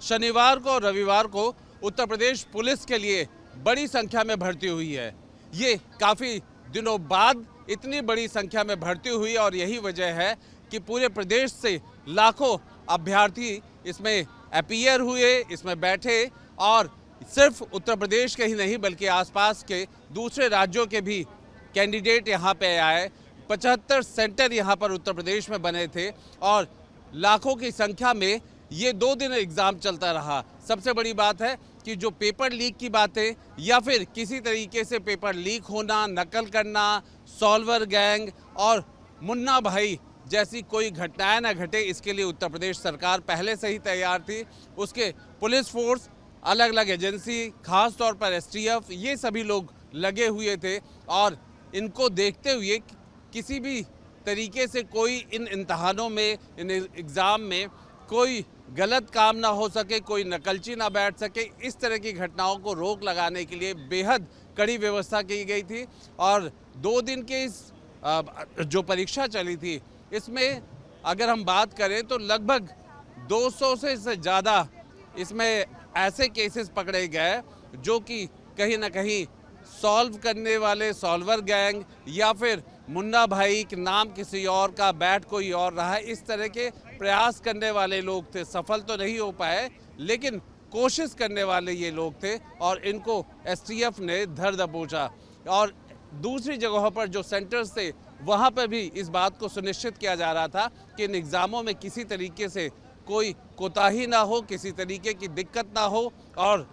शनिवार को और रविवार को उत्तर प्रदेश पुलिस के लिए बड़ी संख्या में भर्ती हुई है। ये काफ़ी दिनों बाद इतनी बड़ी संख्या में भर्ती हुई और यही वजह है कि पूरे प्रदेश से लाखों अभ्यर्थी इसमें अपीयर हुए, इसमें बैठे और सिर्फ उत्तर प्रदेश के ही नहीं बल्कि आसपास के दूसरे राज्यों के भी कैंडिडेट यहाँ पे आए। 75 सेंटर यहाँ पर उत्तर प्रदेश में बने थे और लाखों की संख्या में ये 2 दिन एग्ज़ाम चलता रहा। सबसे बड़ी बात है कि जो पेपर लीक की बातें या फिर किसी तरीके से पेपर लीक होना, नकल करना, सॉल्वर गैंग और मुन्ना भाई जैसी कोई घटनाएं न घटे, इसके लिए उत्तर प्रदेश सरकार पहले से ही तैयार थी। उसके पुलिस फोर्स, अलग अलग एजेंसी, खास तौर पर एसटीएफ, ये सभी लोग लगे हुए थे और इनको देखते हुए किसी भी तरीके से कोई इन इम्तहानों में, इन एग्ज़ाम में कोई गलत काम ना हो सके, कोई नकलची ना बैठ सके, इस तरह की घटनाओं को रोक लगाने के लिए बेहद कड़ी व्यवस्था की गई थी। और 2 दिन के इस जो परीक्षा चली थी, इसमें अगर हम बात करें तो लगभग 200 से ज़्यादा इसमें ऐसे केसेस पकड़े गए जो कि कहीं ना कहीं सॉल्व करने वाले सॉल्वर गैंग या फिर मुन्ना भाई के नाम किसी और का, बैट कोई और रहा है, इस तरह के प्रयास करने वाले लोग थे। सफल तो नहीं हो पाए लेकिन कोशिश करने वाले ये लोग थे और इनको एसटीएफ ने धर दबोचा। और दूसरी जगहों पर जो सेंटर्स थे वहाँ पर भी इस बात को सुनिश्चित किया जा रहा था कि इन एग्ज़ामों में किसी तरीके से कोई कोताही ना हो, किसी तरीके की दिक्कत ना हो और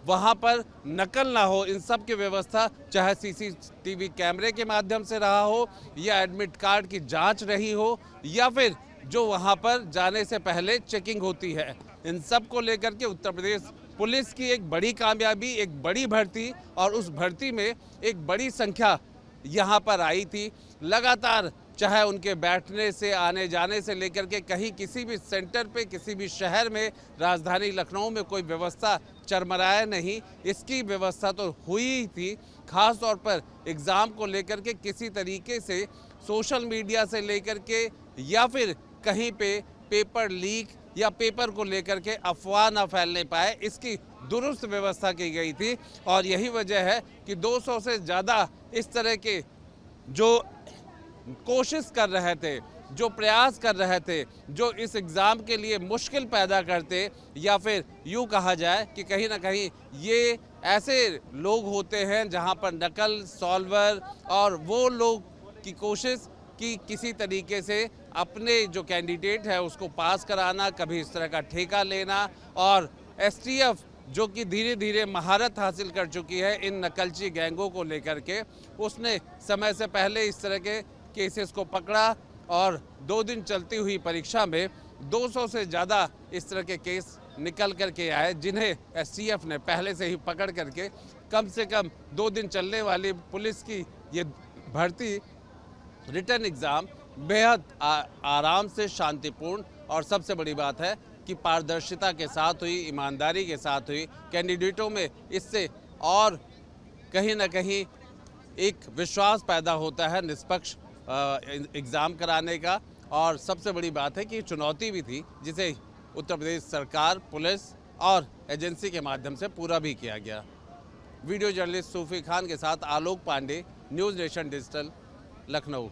वहाँ पर नकल ना हो। इन सब की व्यवस्था चाहे सीसीटीवी कैमरे के माध्यम से रहा हो या एडमिट कार्ड की जांच रही हो या फिर जो वहाँ पर जाने से पहले चेकिंग होती है, इन सब को लेकर के उत्तर प्रदेश पुलिस की एक बड़ी कामयाबी, एक बड़ी भर्ती और उस भर्ती में एक बड़ी संख्या यहाँ पर आई थी। लगातार चाहे उनके बैठने से, आने जाने से लेकर के कहीं किसी भी सेंटर पे, किसी भी शहर में, राजधानी लखनऊ में कोई व्यवस्था चरमराया नहीं, इसकी व्यवस्था तो हुई ही थी। खास तौर पर एग्ज़ाम को लेकर के किसी तरीके से सोशल मीडिया से लेकर के या फिर कहीं पे पेपर लीक या पेपर को लेकर के अफवाह ना फैलने पाए, इसकी दुरुस्त व्यवस्था की गई थी। और यही वजह है कि 200 से ज़्यादा इस तरह के जो कोशिश कर रहे थे, जो प्रयास कर रहे थे, जो इस एग्ज़ाम के लिए मुश्किल पैदा करते या फिर यूँ कहा जाए कि कहीं ना कहीं ये ऐसे लोग होते हैं जहाँ पर नकल, सॉल्वर और वो लोग की कोशिश कि किसी तरीके से अपने जो कैंडिडेट है उसको पास कराना, कभी इस तरह का ठेका लेना। और एसटीएफ जो कि धीरे धीरे महारत हासिल कर चुकी है इन नकलची गैंगों को लेकर के, उसने समय से पहले इस तरह के केसेस को पकड़ा और 2 दिन चलती हुई परीक्षा में 200 से ज़्यादा इस तरह के केस निकल करके आए, जिन्हें एसटीएफ ने पहले से ही पकड़ करके कम से कम 2 दिन चलने वाली पुलिस की ये भर्ती रिटर्न एग्ज़ाम बेहद आराम से, शांतिपूर्ण और सबसे बड़ी बात है कि पारदर्शिता के साथ हुई, ईमानदारी के साथ हुई। कैंडिडेटों में इससे और कहीं ना कहीं एक विश्वास पैदा होता है निष्पक्ष एग्ज़ाम कराने का। और सबसे बड़ी बात है कि चुनौती भी थी जिसे उत्तर प्रदेश सरकार, पुलिस और एजेंसी के माध्यम से पूरा भी किया गया। वीडियो जर्नलिस्ट सूफी खान के साथ Alok Pandey, news nation digital, Lucknow.